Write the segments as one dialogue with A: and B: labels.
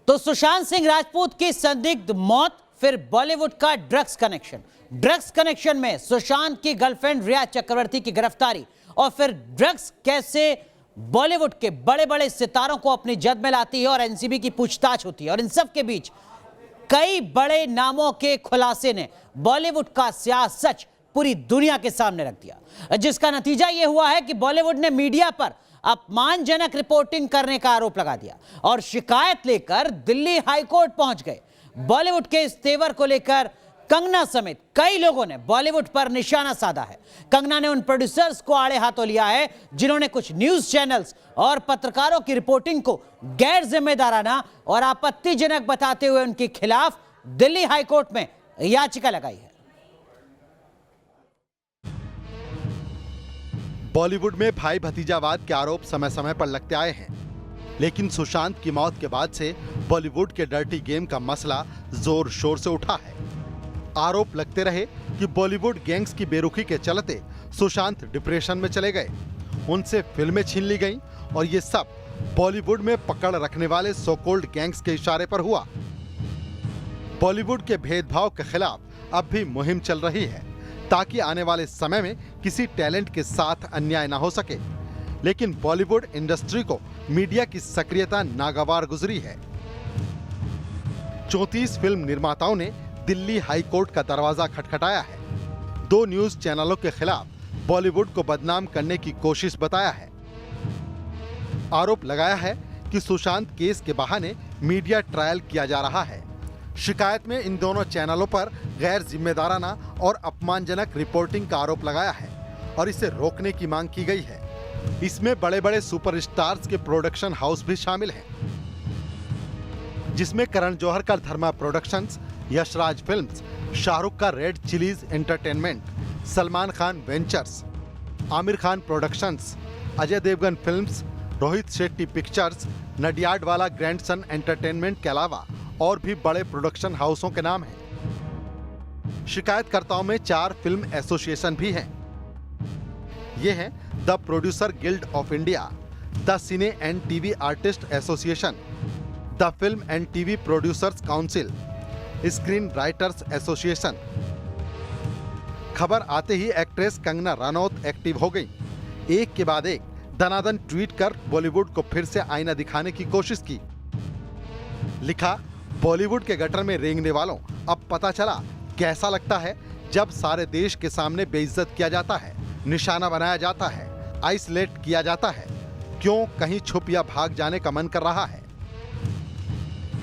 A: तो सुशांत सिंह राजपूत की संदिग्ध मौत, फिर बॉलीवुड का ड्रग्स कनेक्शन में सुशांत की गर्लफ्रेंड रिया चक्रवर्ती की गिरफ्तारी, और फिर ड्रग्स कैसे बॉलीवुड के बड़े बड़े सितारों को अपनी जद में लाती है और एनसीबी की पूछताछ होती है। और इन सब के बीच कई बड़े नामों के खुलासे ने बॉलीवुड का स्याह सच पूरी दुनिया के सामने रख दिया, जिसका नतीजा यह हुआ है कि बॉलीवुड ने मीडिया पर अपमानजनक रिपोर्टिंग करने का आरोप लगा दिया और शिकायत लेकर दिल्ली हाईकोर्ट पहुंच गए। बॉलीवुड के इस तेवर को लेकर कंगना समेत कई लोगों ने बॉलीवुड पर निशाना साधा है। कंगना ने उन प्रोड्यूसर्स को आड़े हाथों लिया है जिन्होंने कुछ न्यूज चैनल्स और पत्रकारों की रिपोर्टिंग को गैर जिम्मेदाराना और आपत्तिजनक बताते हुए उनके खिलाफ दिल्ली हाईकोर्ट में याचिका लगाई है।
B: बॉलीवुड में भाई भतीजावाद के आरोप समय समय पर लगते आए हैं, लेकिन सुशांत की मौत के बाद से बॉलीवुड के डर्टी गेम का मसला जोर शोर से उठा है। आरोप लगते रहे कि बॉलीवुड गैंग्स की बेरुखी के चलते सुशांत डिप्रेशन में चले गए, उनसे फिल्में छीन ली गईं और ये सब बॉलीवुड में पकड़ रखने वाले सो कॉल्ड गैंग्स के इशारे पर हुआ। बॉलीवुड के भेदभाव के खिलाफ अब भी मुहिम चल रही है ताकि आने वाले समय में किसी टैलेंट के साथ अन्याय ना हो सके, लेकिन बॉलीवुड इंडस्ट्री को मीडिया की सक्रियता नागवार गुजरी है। 34 फिल्म निर्माताओं ने दिल्ली हाई कोर्ट का दरवाजा खटखटाया है। 2 न्यूज चैनलों के खिलाफ बॉलीवुड को बदनाम करने की कोशिश बताया है। आरोप लगाया है कि सुशांत केस के बहाने मीडिया ट्रायल किया जा रहा है। शिकायत में इन दोनों चैनलों पर गैर जिम्मेदाराना और अपमानजनक रिपोर्टिंग का आरोप लगाया है और इसे रोकने की मांग की गई है। इसमें बड़े बड़े सुपरस्टार्स के प्रोडक्शन हाउस भी शामिल हैं, जिसमें करण जौहर का धर्मा प्रोडक्शंस, यशराज फिल्म्स, शाहरुख का Red Chillies Entertainment, Salman Khan Ventures, Aamir Khan Productions, Ajay Devgn Films, Rohit Shetty Pictures, Nadiadwala Grandson Entertainment के अलावा और भी बड़े प्रोडक्शन हाउसों के नाम हैं। शिकायतकर्ताओं में 4 फिल्म एसोसिएशन भी हैं। ये हैं the producer guild of India, the cine and TV artist association, the film and TV producers council, screen writers association. खबर आते ही एक्ट्रेस कंगना रनौत एक्टिव हो गई। एक के बाद एक दनादन ट्वीट कर बॉलीवुड को फिर से आईना दिखाने की कोशिश की। लिखा, बॉलीवुड के गटर में रेंगने वालों, अब पता चला कैसा लगता है जब सारे देश के सामने बेइज्जत किया जाता है, निशाना बनाया जाता है, आइसोलेट किया जाता है। क्यों कहीं छुप या भाग जाने का मन कर रहा है।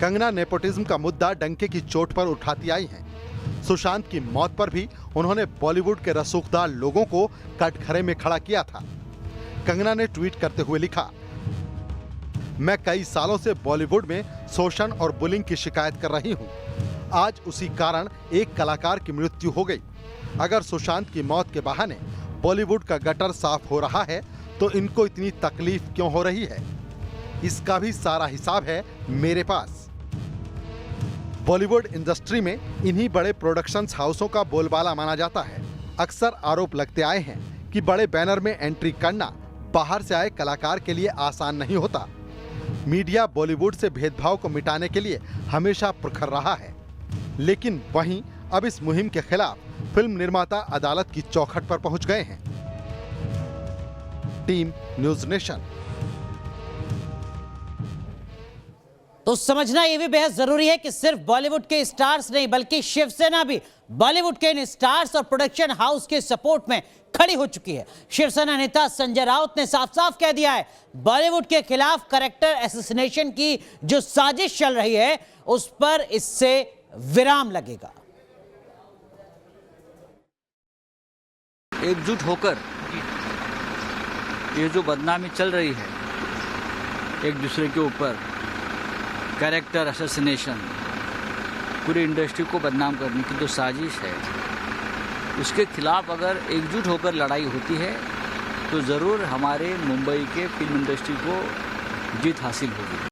B: कंगना नेपोटिज्म का मुद्दा डंके की चोट पर उठाती आई हैं। सुशांत की मौत पर भी उन्होंने बॉलीवुड के रसूखदार लोगों को कटघरे में खड़ा किया था। कंगना ने ट्वीट करते हुए लिखा, मैं कई सालों से बॉलीवुड में शोषण और बुलिंग की शिकायत कर रही हूं। आज उसी कारण एक कलाकार की मृत्यु हो गई। अगर सुशांत की मौत के बहाने बॉलीवुड का गटर साफ हो रहा है तो इनको इतनी तकलीफ क्यों हो रही है, इसका भी सारा हिसाब है मेरे पास। बॉलीवुड इंडस्ट्री में इन्हीं बड़े प्रोडक्शंस हाउसों का बोलबाला माना जाता है। अक्सर आरोप लगते आए हैं कि बड़े बैनर में एंट्री करना बाहर से आए कलाकार के लिए आसान नहीं होता। मीडिया बॉलीवुड से भेदभाव को मिटाने के लिए हमेशा प्रखर रहा है, लेकिन वहीं अब इस मुहिम के खिलाफ फिल्म निर्माता अदालत की चौखट पर पहुंच गए हैं। Team news nation.
A: तो समझना यह भी बेहद जरूरी है कि सिर्फ बॉलीवुड के स्टार्स नहीं बल्कि शिवसेना भी बॉलीवुड के इन स्टार्स और प्रोडक्शन हाउस के सपोर्ट में खड़ी हो चुकी है। शिवसेना नेता संजय राउत ने साफ साफ कह दिया है, बॉलीवुड के खिलाफ कैरेक्टर असैसिनेशन की जो साजिश चल रही है उस पर इससे विराम लगेगा।
C: एकजुट होकर ये जो बदनामी चल रही है एक दूसरे के ऊपर, कैरेक्टर असैसिनेशन, पूरी इंडस्ट्री को बदनाम करने की जो साजिश है, उसके खिलाफ अगर एकजुट होकर लड़ाई होती है तो ज़रूर हमारे मुंबई के फिल्म इंडस्ट्री को जीत हासिल होगी।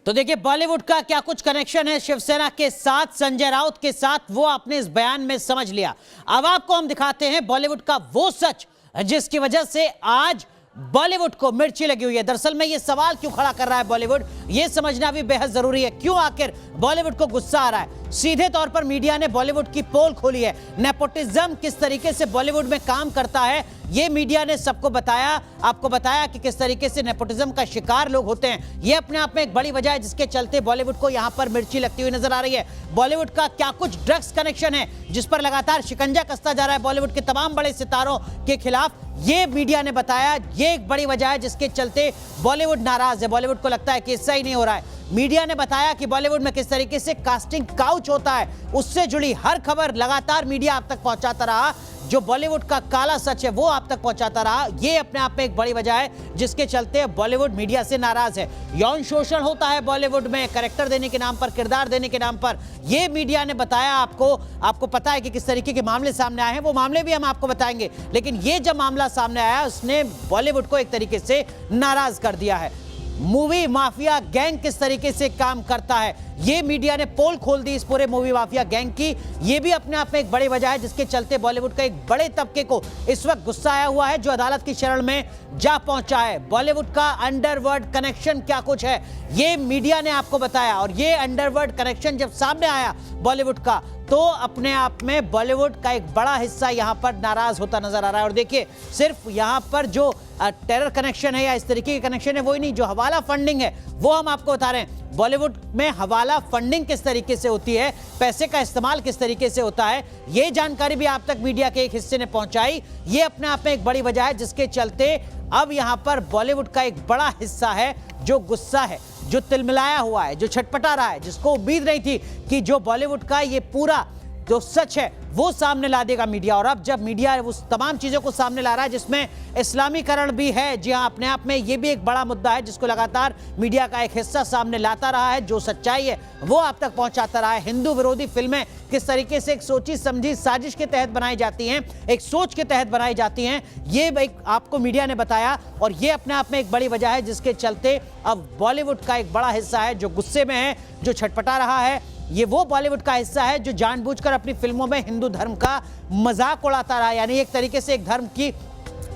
A: तो देखिए बॉलीवुड का क्या कुछ कनेक्शन है शिवसेना के साथ, संजय राउत के साथ, वो आपने इस बयान में समझ लिया। अब आपको हम दिखाते हैं बॉलीवुड का वो सच जिसकी वजह से आज बॉलीवुड को मिर्ची लगी हुई है। दरअसल में ये सवाल क्यों खड़ा कर रहा है बॉलीवुड, ये समझना भी बेहद जरूरी है। क्यों आखिर बॉलीवुड को गुस्सा आ रहा है? सीधे तौर पर मीडिया ने बॉलीवुड की पोल खोली है। नेपोटिज्म किस तरीके से बॉलीवुड में काम करता है, ये मीडिया ने सबको बताया, आपको बताया कि किस तरीके से नेपोटिज्म का शिकार लोग होते हैं। ये अपने आप में एक बड़ी वजह है जिसके चलते बॉलीवुड को यहां पर मिर्ची लगती हुई नजर आ रही है। बॉलीवुड का क्या कुछ ड्रग्स कनेक्शन है जिस पर लगातार शिकंजा कसता जा रहा है बॉलीवुड के तमाम बड़े सितारों के खिलाफ, ये मीडिया ने बताया। ये एक बड़ी वजह है जिसके चलते बॉलीवुड नाराज है। बॉलीवुड को लगता है कि इससे ही नहीं हो रहा है। मीडिया ने बताया कि बॉलीवुड में किस तरीके से कास्टिंग काउच होता है, उससे जुड़ी हर खबर लगातार मीडिया आप तक पहुंचाता रहा। जो बॉलीवुड का काला सच है वो आप तक पहुंचाता रहा। ये अपने आप में एक बड़ी वजह है जिसके चलते बॉलीवुड मीडिया से नाराज है। यौन शोषण होता है बॉलीवुड में कैरेक्टर देने के नाम पर, किरदार देने के नाम पर। ये मीडिया ने बताया आपको पता है कि किस तरीके के मामले सामने आए हैं, वो मामले भी हम आपको बताएंगे। लेकिन ये जब मामला सामने आया उसने बॉलीवुड को एक तरीके से नाराज कर दिया है। मूवी माफिया गैंग किस तरीके से काम करता है, ये मीडिया ने पोल खोल दी इस पूरे मूवी माफिया गैंग की। ये भी अपने आप में एक बड़ी वजह है जिसके चलते बॉलीवुड का एक बड़े तबके को इस वक्त गुस्सा आया हुआ है जो अदालत की शरण में जा पहुंचा है। बॉलीवुड का अंडरवर्ल्ड कनेक्शन क्या कुछ है, ये मीडिया ने आपको बताया। और ये अंडरवर्ल्ड कनेक्शन जब सामने आया बॉलीवुड का, तो अपने आप में बॉलीवुड का एक बड़ा हिस्सा यहां पर नाराज होता नजर आ रहा है। और देखिए, सिर्फ यहां पर जो टेरर कनेक्शन है या इस तरीके के कनेक्शन है वो ही नहीं, जो हवाला फंडिंग है वो हम आपको बता रहे हैं। बॉलीवुड में हवाला फंडिंग किस तरीके से होती है, पैसे का इस्तेमाल किस तरीके से होता है, ये जानकारी भी आप तक मीडिया के एक हिस्से ने पहुंचाई। ये अपने आप में एक बड़ी वजह है जिसके चलते अब यहां पर बॉलीवुड का एक बड़ा हिस्सा है जो गुस्सा है, जो तिलमिलाया हुआ है, जो छटपटा रहा है, जिसको उम्मीद नहीं थी कि जो बॉलीवुड का ये पूरा जो सच है वो सामने ला देगा मीडिया। और अब जब मीडिया उस तमाम चीजों को सामने ला रहा है जिसमें इस्लामीकरण भी है, जी हाँ, अपने आप में ये भी एक बड़ा मुद्दा है जिसको लगातार मीडिया का एक हिस्सा सामने लाता रहा है। जो सच्चाई है वो आप तक पहुंचाता रहा है। हिंदू विरोधी फिल्में किस तरीके से एक सोची समझी साजिश के तहत बनाई जाती हैं, एक सोच के तहत बनाई जाती हैं, ये एक आपको मीडिया ने बताया। और ये अपने आप में एक बड़ी वजह है जिसके चलते अब बॉलीवुड का एक बड़ा हिस्सा है जो गुस्से में है, जो छटपटा रहा है। ये वो बॉलीवुड का हिस्सा है जो जानबूझकर अपनी फिल्मों में हिंदू धर्म का मजाक उड़ाता रहा, यानी एक तरीके से एक धर्म की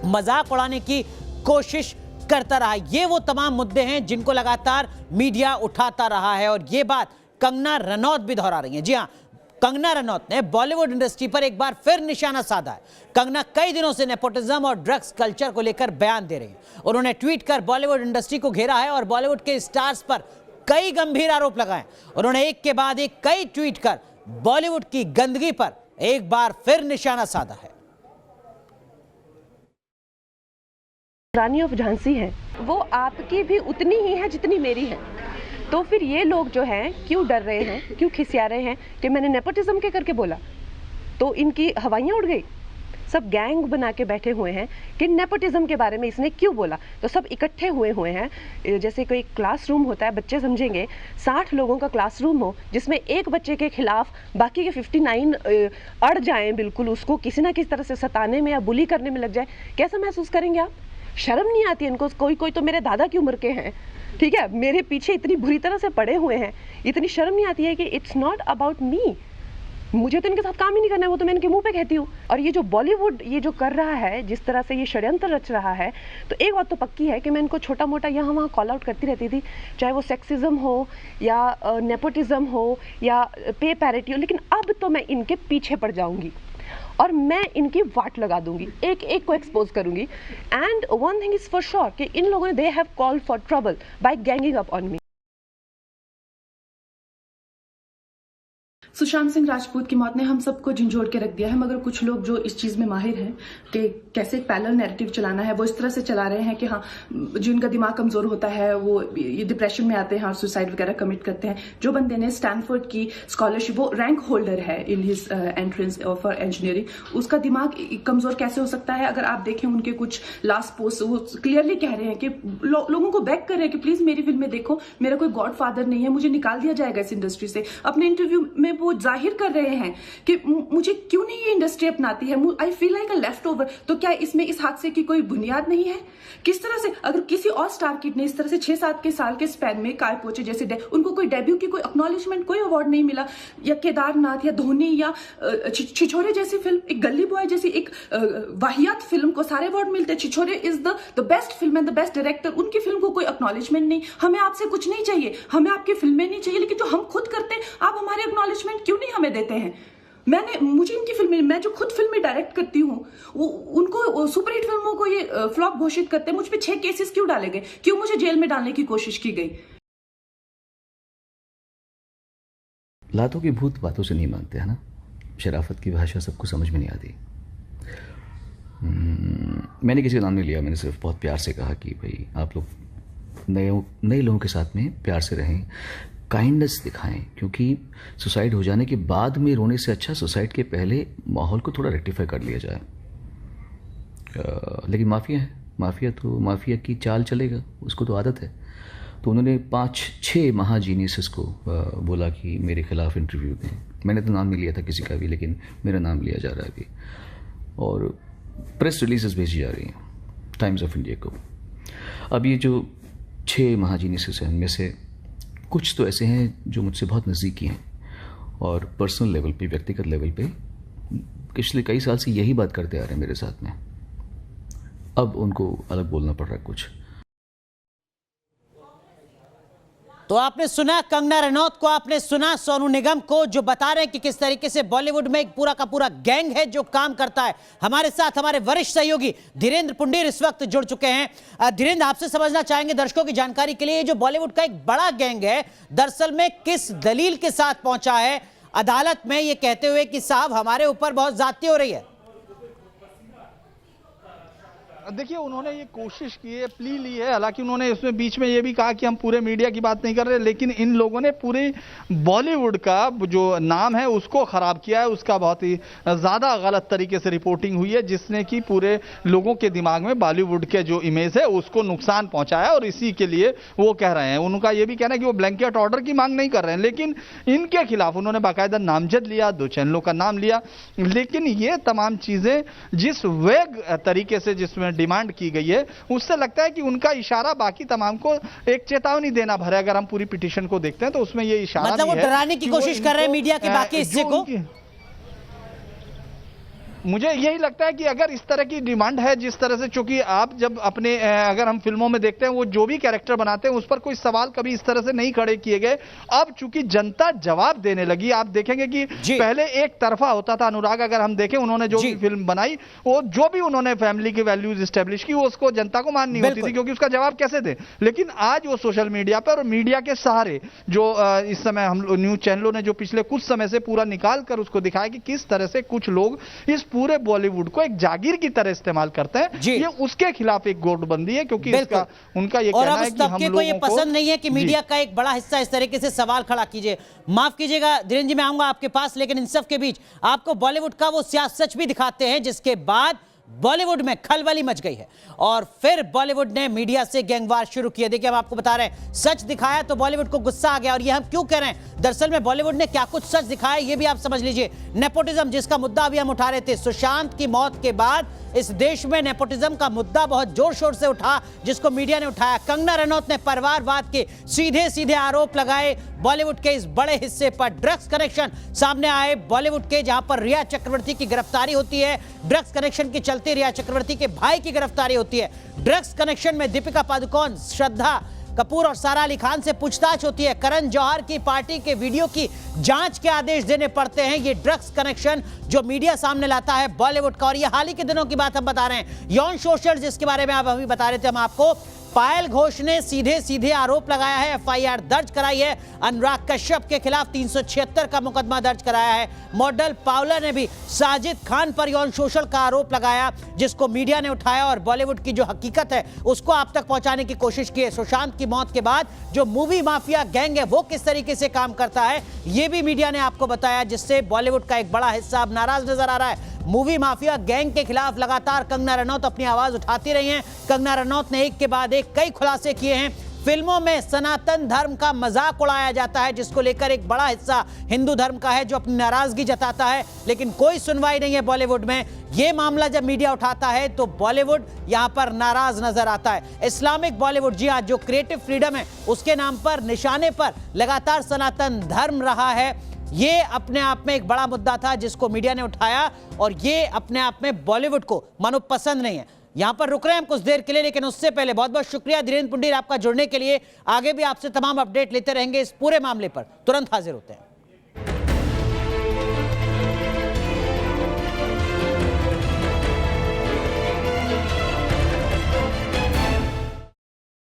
A: मजाक उड़ाने की कोशिश करता रहा। ये वो तमाम मुद्दे हैं जिनको लगातार मीडिया उठाता रहा है। और ये बात कंगना रनौत भी दोहरा रही है। जी हाँ, कंगना रनौत ने बॉलीवुड इंडस्ट्री पर एक बार फिर निशाना साधा है। कंगना कई दिनों से नेपोटिज्म और ड्रग्स कल्चर को लेकर बयान दे रही हैं। उन्होंने ट्वीट कर बॉलीवुड इंडस्ट्री को घेरा है और बॉलीवुड के स्टार्स पर कई गंभीर आरोप लगाए। उन्होंने एक के बाद एक कई ट्वीट कर बॉलीवुड की गंदगी पर एक बार फिर निशाना साधा है।
D: रानी ऑफ झांसी है, वो आपकी भी उतनी ही है जितनी मेरी है। तो फिर ये लोग जो हैं क्यों डर रहे हैं, क्यों खिसिया रहे हैं कि मैंने नेपोटिज्म के करके बोला तो इनकी हवाइयाँ उड़ गई। सब गैंग बना के बैठे हुए हैं कि नेपोटिज्म के बारे में इसने क्यों बोला। तो सब इकट्ठे हुए हैं। जैसे कोई क्लासरूम होता है, बच्चे समझेंगे 60 लोगों का क्लासरूम हो जिसमें एक बच्चे के खिलाफ बाकी के 59 अड़ जाएं, बिल्कुल उसको किसी ना किसी तरह से सताने में या बुली करने में लग जाए, कैसा महसूस करेंगे आप? शर्म नहीं आती इनको? कोई तो मेरे दादा की उम्र के हैं, ठीक है, मेरे पीछे इतनी बुरी तरह से पड़े हुए हैं, इतनी शर्म नहीं आती है कि इट्स नॉट अबाउट मी, मुझे तो इनके साथ काम ही नहीं करना है, वो तो मैं इनके मुंह पे कहती हूँ। और ये जो बॉलीवुड ये जो कर रहा है, जिस तरह से ये षड्यंत्र रच रहा है, तो एक बात तो पक्की है कि मैं इनको छोटा मोटा यहाँ वहाँ कॉल आउट करती रहती थी, चाहे वो सेक्सिज्म हो या नेपोटिज्म हो या पे पैरिटी हो, लेकिन अब तो मैं इनके पीछे पड़ जाऊंगी और मैं इनकी वाट लगा दूंगी, एक एक को एक्सपोज करूंगी। And one thing is for sure कि इन लोगों ने they have called for trouble by ganging up on me.
E: Sushant Singh Rajput की मौत ने हम सबको झंझोड़ के रख दिया है, मगर कुछ लोग जो इस चीज में माहिर हैं कि कैसे एक पैरेलल नैरेटिव चलाना है, वो इस तरह से चला रहे हैं कि हाँ, जिनका दिमाग कमजोर होता है वो ये डिप्रेशन में आते हैं और सुसाइड वगैरह कमिट करते हैं। जो बंदे ने स्टैनफोर्ड की स्कॉलरशिप, वो रैंक होल्डर है in his entrance for engineering, उसका दिमाग कमजोर कैसे हो सकता है? अगर आप देखें उनके कुछ लास्ट पोस्ट, वो क्लियरली कह रहे हैं कि लोगों को बैक कर रहे हैं कि प्लीज मेरी फिल्म में देखो, मेरा कोई गॉड फादर नहीं है, मुझे निकाल दिया जाएगा इस इंडस्ट्री से। अपने इंटरव्यू में वो वो जाहिर कर रहे हैं कि मुझे क्यों नहीं ये इंडस्ट्री अपनाती है, I feel like a left over. तो क्या इसमें इस हादसे की कोई बुनियाद नहीं है? किस तरह से अगर किसी और स्टार किड ने इस तरह से 6-7 के साल के स्पैन में काय पोचे जैसे उनको कोई डेब्यू की कोई एक्नॉलेजमेंट, कोई अवार्ड नहीं मिला, या केदारनाथ या धोनी या छिछोरे जैसी फिल्म, एक गली बॉय जैसी एक वाहियात फिल्म को सारे अवार्ड मिलते, Chhichhore is the best film and the best director, उनकी फिल्म को कोई एक्नॉलेजमेंट नहीं। हमें आपसे कुछ नहीं चाहिए, हमें आपकी फिल्में नहीं चाहिए, लेकिन जो हम खुद करते हैं आप हमारे एक्नॉलेजमेंट क्यों नहीं हमें देते हैं? मुझे इनकी फिल्में, मैं जो खुद फिल्में डायरेक्ट करती हूँ, उनको सुपरहिट फिल्मों को ये फ्लॉप घोषित करते हैं। मुझ पे 6 केसेस क्यों डाले गए, क्यों मुझे जेल में डालने की कोशिश की गई?
F: लातों की भूत बातों से नहीं मानते, है ना। शराफत की भाषा सबको समझ में नहीं आती। मैंने किसी का नाम नहीं लिया, मैंने सिर्फ बहुत प्यार से कहा कि भाई आप लोग नए लोगों के साथ में प्यार से रहें, काइंडनेस दिखाएं, क्योंकि सुसाइड हो जाने के बाद में रोने से अच्छा सुसाइड के पहले माहौल को थोड़ा रेक्टिफाई कर लिया जाए। लेकिन माफिया है, माफिया की चाल चलेगा, उसको तो आदत है। तो उन्होंने 5-6 महाजीनियस को बोला कि मेरे खिलाफ इंटरव्यू दें। मैंने तो नाम नहीं लिया था किसी का भी, लेकिन मेरा नाम लिया जा रहा है अभी, और प्रेस रिलीजेस भेजी जा रही हैं टाइम्स ऑफ इंडिया को। अब ये जो 6 महाजीनियस हैं, उनमें से कुछ तो ऐसे हैं जो मुझसे बहुत नज़दीकी हैं, और पर्सनल लेवल पे, व्यक्तिगत लेवल पे पिछले कई साल से यही बात करते आ रहे हैं मेरे साथ में। अब उनको अलग बोलना पड़ रहा है कुछ।
A: तो आपने सुना कंगना रनौत को, आपने सुना सोनू निगम को, जो बता रहे हैं कि किस तरीके से बॉलीवुड में एक पूरा का पूरा गैंग है जो काम करता है। हमारे साथ हमारे वरिष्ठ सहयोगी धीरेन्द्र पुंडीर इस वक्त जुड़ चुके हैं। धीरेन्द्र, आपसे समझना चाहेंगे दर्शकों की जानकारी के लिए, ये जो बॉलीवुड का एक बड़ा गैंग है, दरअसल में किस दलील के साथ पहुंचा है अदालत में, ये कहते हुए कि साहब हमारे ऊपर बहुत ज्यादती हो रही है?
G: देखिए, उन्होंने ये कोशिश की है, प्ली ली है। हालांकि उन्होंने इसमें बीच में ये भी कहा कि हम पूरे मीडिया की बात नहीं कर रहे, लेकिन इन लोगों ने पूरे बॉलीवुड का जो नाम है उसको खराब किया है। उसका बहुत ही ज़्यादा गलत तरीके से रिपोर्टिंग हुई है, जिसने कि पूरे लोगों के दिमाग में बॉलीवुड के जो इमेज है उसको नुकसान पहुंचाया, और इसी के लिए वो कह रहे हैं। उनका ये भी कहना है कि वो ब्लैंकेट ऑर्डर की मांग नहीं कर रहे हैं, लेकिन इनके खिलाफ उन्होंने बाकायदा नामजद लिया, 2 चैनलों का नाम लिया। लेकिन ये तमाम चीज़ें जिस वेग तरीके से जिसमें डिमांड की गई है, उससे लगता है कि उनका इशारा बाकी तमाम को एक चेतावनी देना भर है। अगर हम पूरी पिटीशन को देखते हैं तो उसमें ये इशारा
A: मतलब वो डराने की कोशिश कर रहे हैं मीडिया के बाकी हिस्से को।
G: मुझे यही लगता है कि अगर इस तरह की डिमांड है, जिस तरह से, चूंकि आप जब अपने अगर हम फिल्मों में देखते हैं वो जो भी कैरेक्टर बनाते हैं उस पर कोई सवाल कभी इस तरह से नहीं खड़े किए गए। अब चूंकि जनता जवाब देने लगी, आप देखेंगे कि पहले एक तरफा होता था। अनुराग, अगर हम देखें, उन्होंने जो भी फिल्म बनाई, वो जो भी उन्होंने फैमिली की वैल्यूज स्टैब्लिश की, वो उसको जनता को माननी होती थी, क्योंकि उसका जवाब कैसे दे। लेकिन आज वो सोशल मीडिया पर और मीडिया के सहारे, जो इस समय हम न्यूज चैनलों ने जो पिछले कुछ समय से पूरा निकाल कर उसको दिखाया कि किस तरह से कुछ लोग इस पूरे बॉलीवुड को एक जागीर की तरह इस्तेमाल करते हैं। ये उसके खिलाफ एक गोटबंदी है, क्योंकि इसका उनका ये कहना है कि हम लोगों को
A: ये पसंद नहीं है कि मीडिया का एक बड़ा हिस्सा इस तरीके से सवाल खड़ा कीजिए। माफ कीजिएगा धीरेन्द्र जी, मैं आऊंगा आपके पास, लेकिन इन सब के बीच आपको बॉलीवुड का वो सियासत भी दिखाते हैं जिसके बाद बॉलीवुड में खलबली मच गई है, और फिर बॉलीवुड ने मीडिया से गैंगवार शुरू किया। देखिए, हम आपको बता रहे हैं, सच दिखाया तो बॉलीवुड को गुस्सा आ गया। और ये हम क्यों कह रहे हैं, दरअसल में बॉलीवुड ने क्या कुछ सच दिखाया ये भी आप समझ लीजिए। नेपोटिज्म, जिसका मुद्दा अभी हम उठा रहे थे, सुशांत की मौत के बाद इस देश में नेपोटिज्म का मुद्दा बहुत जोर शोर से उठा, जिसको मीडिया ने उठाया। कंगना रनौत ने परिवारवाद के सीधे सीधे आरोप लगाए बॉलीवुड के इस बड़े हिस्से पर। ड्रग्स कनेक्शन सामने आए बॉलीवुड के, जहां पर रिया चक्रवर्ती की गिरफ्तारी होती है। ड्रग्स कनेक्शन के चलते रिया चक्रवर्ती के भाई की गिरफ्तारी होती है। ड्रग्स कनेक्शन में दीपिका पादुकोण, श्रद्धा कपूर और सारा अली खान से पूछताछ होती है। करण जौहर की पार्टी के वीडियो की जांच के आदेश देने पड़ते हैं। ये ड्रग्स कनेक्शन जो मीडिया सामने लाता है बॉलीवुड का, और ये हाल ही के दिनों की बात हम बता रहे हैं। यौन शोषण जिसके बारे में आप अभी बता रहे थे हम आपको, पायल घोष ने सीधे सीधे आरोप लगाया है, एफआईआर दर्ज कराई है। अनुराग कश्यप के खिलाफ 376 का मुकदमा दर्ज कराया है। मॉडल पावला ने भी साजिद खान पर यौन शोषण का आरोप लगाया, जिसको मीडिया ने उठाया और बॉलीवुड की जो हकीकत है उसको आप तक पहुंचाने की कोशिश की है। सुशांत की मौत के बाद जो मूवी माफिया गैंग है वो किस तरीके से काम करता है ये भी मीडिया ने आपको बताया, जिससे बॉलीवुड का एक बड़ा हिस्सा अब नाराज नजर आ रहा है। मूवी माफिया गैंग के खिलाफ लगातार कंगना रनौत अपनी आवाज उठाती रही हैं। कंगना रनौत ने एक के बाद एक कई खुलासे किए हैं। फिल्मों में सनातन धर्म का मजाक उड़ाया जाता है, जिसको लेकर एक बड़ा हिस्सा हिंदू धर्म का है जो अपनी नाराजगी जताता है, लेकिन कोई सुनवाई नहीं है बॉलीवुड में। यह मामला जब मीडिया उठाता है तो बॉलीवुड यहां पर नाराज नजर आता है। इस्लामिक बॉलीवुड, जी हां, जो क्रिएटिव फ्रीडम है उसके नाम पर, निशाने पर लगातार सनातन धर्म रहा है। ये अपने आप में एक बड़ा मुद्दा था जिसको मीडिया ने उठाया, और ये अपने आप में बॉलीवुड को मानो पसंद नहीं है। यहां पर रुक रहे हैं हम कुछ देर के लिए, लेकिन उससे पहले बहुत बहुत शुक्रिया धीरेन्द्र पुंडीर आपका जुड़ने के लिए। आगे भी आपसे तमाम अपडेट लेते रहेंगे इस पूरे मामले पर। तुरंत हाजिर होते हैं।